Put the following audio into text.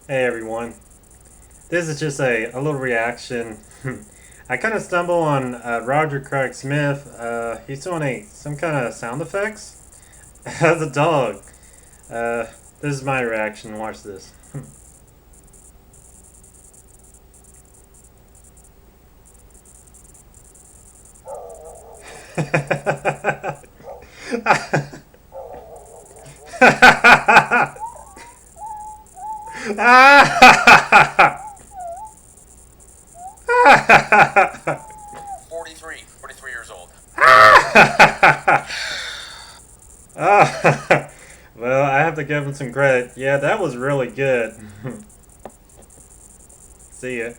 Hey everyone, this is just a little reaction. I kind of stumble on Roger Craig Smith. He's doing some kind of sound effects as a dog. Uh, this is my reaction. Watch this. Ah! 43 years old. Ah! Well, I have to give him some credit. Yeah, that was really good. See ya.